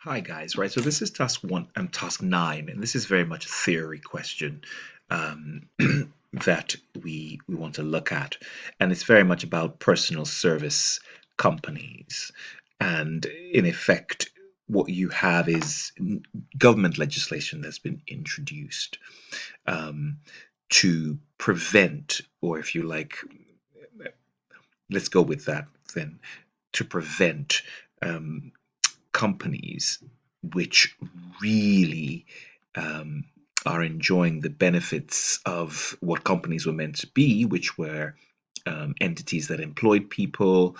Hi guys, right? So this is task one and task nine, and this is very much a theory question um, that we want to look at, and it's very much about personal service companies, and in effect, what you have is government legislation that's been introduced um, to prevent, or if you like, let's go with that then, to prevent um, companies which really um, are enjoying the benefits of what companies were meant to be, which were entities that employed people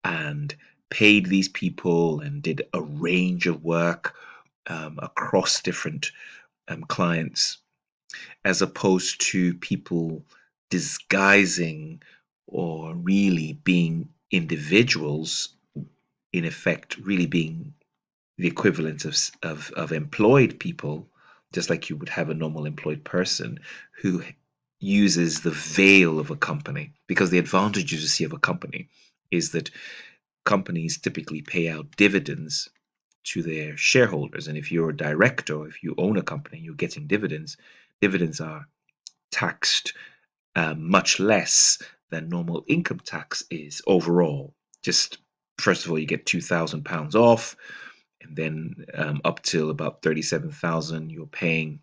and paid these people and did a range of work across different clients, as opposed to people disguising or really being individuals, in effect, really being the equivalent of employed people, just like you would have a normal employed person who uses the veil of a company. Because the advantage you see of a company is that companies typically pay out dividends to their shareholders. And if you're a director, if you own a company, you're getting dividends, dividends are taxed much less than normal income tax is overall. Just first of all, you get £2,000 off, and then up till about 37,000, you're paying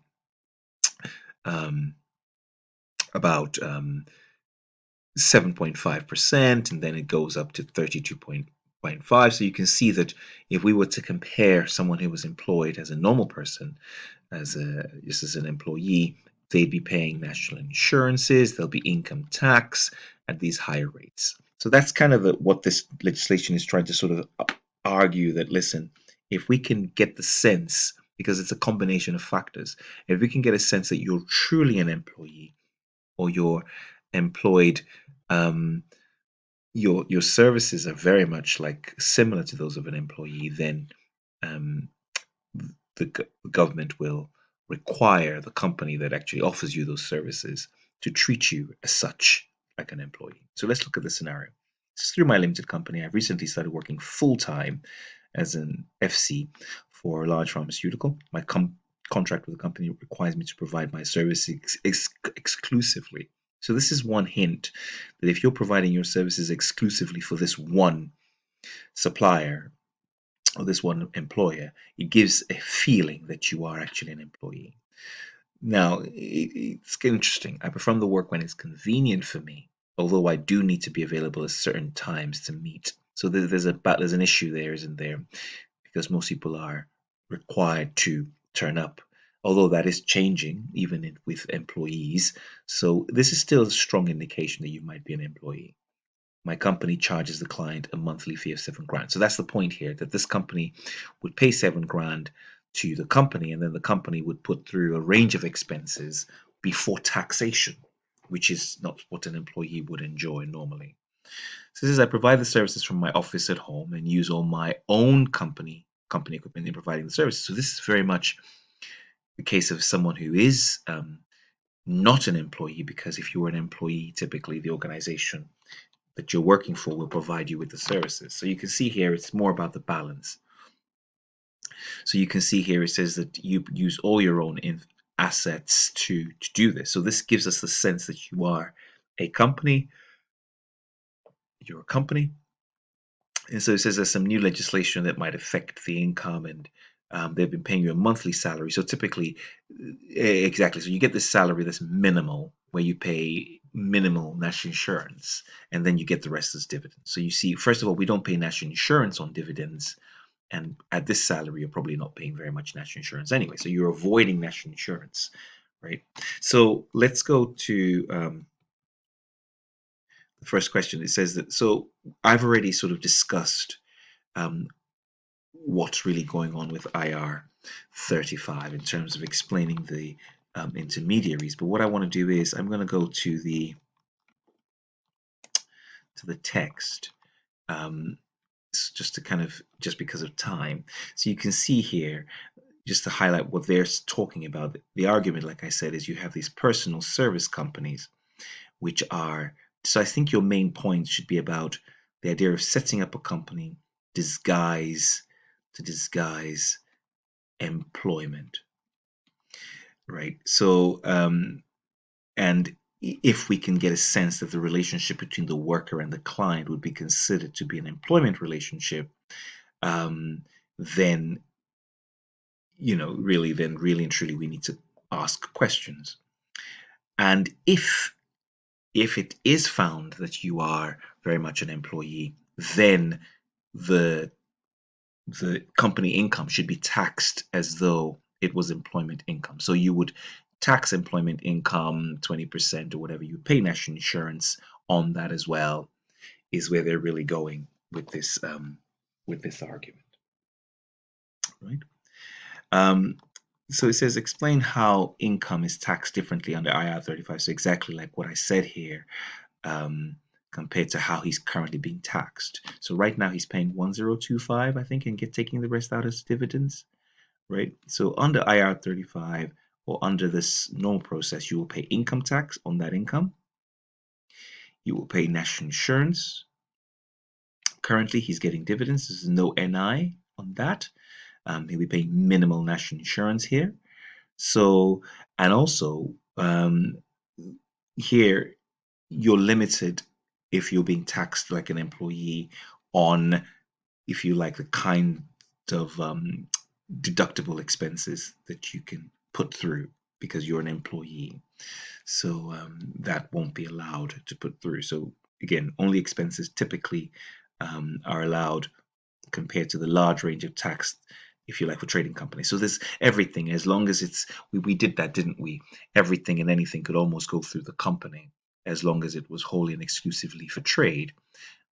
um, about 7.5%, and then it goes up to 32.5. So you can see that if we were to compare someone who was employed as a normal person, just as an employee, they'd be paying national insurances, there'll be income tax at these higher rates. So that's kind of what this legislation is trying to sort of argue, that listen, if we can get the sense, because it's a combination of factors, if we can get a sense that you're truly an employee, or you're employed, um, your services are very much like similar to those of an employee, then um, the government will require the company that actually offers you those services to treat you as such, like an employee. So let's look at the scenario. This is through my limited company. I've recently started working full time as an FC for a large pharmaceutical. My contract with the company requires me to provide my services exclusively. So this is one hint that if you're providing your services exclusively for this one supplier or this one employer, it gives a feeling that you are actually an employee. Now, it's interesting. I perform the work when it's convenient for me, although I do need to be available at certain times to meet. So there's an issue there, isn't there? Because most people are required to turn up, although that is changing even with employees. So this is still a strong indication that you might be an employee. My company charges the client a monthly fee of 7 grand. So that's the point here, that this company would pay 7 grand to the company, and then the company would put through a range of expenses before taxation, which is not what an employee would enjoy normally. So this is, I provide the services from my office at home and use all my own company equipment in providing the services. So this is very much the case of someone who is not an employee, because if you were an employee, typically the organization that you're working for will provide you with the services. So you can see here it's more about the balance. So you can see here it says that you use all your own assets to do this. So this gives us the sense that you are a company, you're a company. And so it says there's some new legislation that might affect the income, and they've been paying you a monthly salary. So typically, exactly. So you get this salary that's minimal, where you pay minimal national insurance, and then you get the rest as dividends. So you see, first of all, we don't pay national insurance on dividends, and at this salary, you're probably not paying very much national insurance anyway. So you're avoiding national insurance, right? So let's go to the first question. It says that, so I've already sort of discussed um, what's really going on with IR 35 in terms of explaining the intermediaries. But what I want to do is I'm going to go to the text, um, just to kind of, just because of time. So you can see here, just to highlight what they're talking about. The argument, like I said, is you have these personal service companies, which are, so I think your main point should be about the idea of setting up a company, disguise to disguise employment, right? So, and if we can get a sense that the relationship between the worker and the client would be considered to be an employment relationship, then really and truly, we need to ask questions. And if it is found that you are very much an employee, then the the company income should be taxed as though it was employment income. So you would tax employment income 20% or whatever. You pay national insurance on that as well. Is where they're really going with this argument, right? Um, so it says explain how income is taxed differently under IR 35. So exactly like what I said here, um, compared to how he's currently being taxed. So right now he's paying 1025, I think, and taking the rest out as dividends, right? So under IR 35 or under this normal process, you will pay income tax on that income. You will pay national insurance. Currently, he's getting dividends. There's no NI on that. He'll be paying minimal national insurance here. So, and also here, you're limited if you're being taxed like an employee on, if you like, the kind of deductible expenses that you can put through because you're an employee. So that won't be allowed to put through. So again, only expenses typically are allowed compared to the large range of tax, if you like, for trading companies. So there's everything, as long as it's, we did that, didn't we? Everything and anything could almost go through the company as long as it was wholly and exclusively for trade.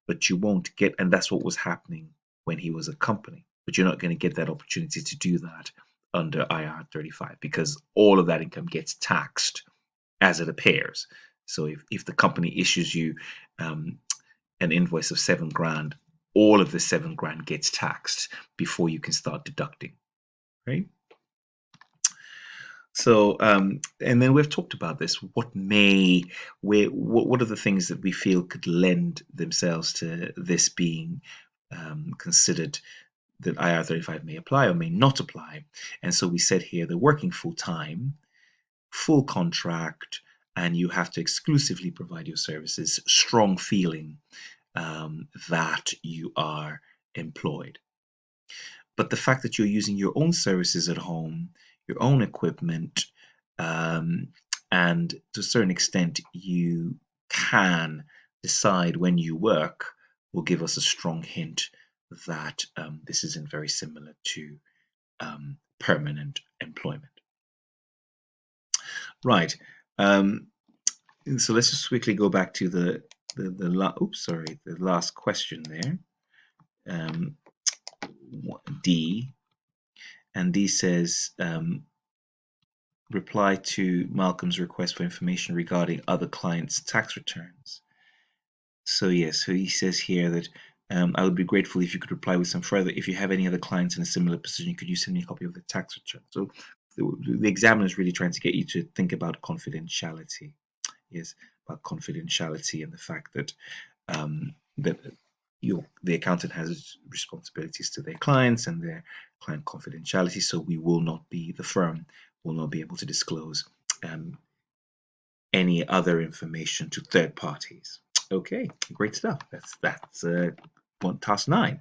But you won't get, and that's what was happening when he was a company. But you're not going to get that opportunity to do that under IR 35 because all of that income gets taxed as it appears. So if the company issues you um, an invoice of 7 grand, all of the 7 grand gets taxed before you can start deducting, right? So, and then we've talked about this. What are the things that we feel could lend themselves to this being considered that IR 35 may apply or may not apply? And so we said here they're working full time, full contract, and you have to exclusively provide your services, strong feeling that you are employed. But the fact that you're using your own services at home, your own equipment, um, and to a certain extent, you can decide when you work will give us a strong hint that this isn't very similar to permanent employment. Right. Um, so let's just quickly go back to the last question there. Um, D, and D says reply to Malcolm's request for information regarding other clients' tax returns. So yes, so he says here that I would be grateful if you could reply with some further. If you have any other clients in a similar position, could you send me a copy of the tax return? So the examiner is really trying to get you to think about confidentiality. Yes, about confidentiality and the fact that that the accountant has responsibilities to their clients and their client confidentiality. So the firm will not be able to disclose um, any other information to third parties. Okay, great stuff. That's task 9.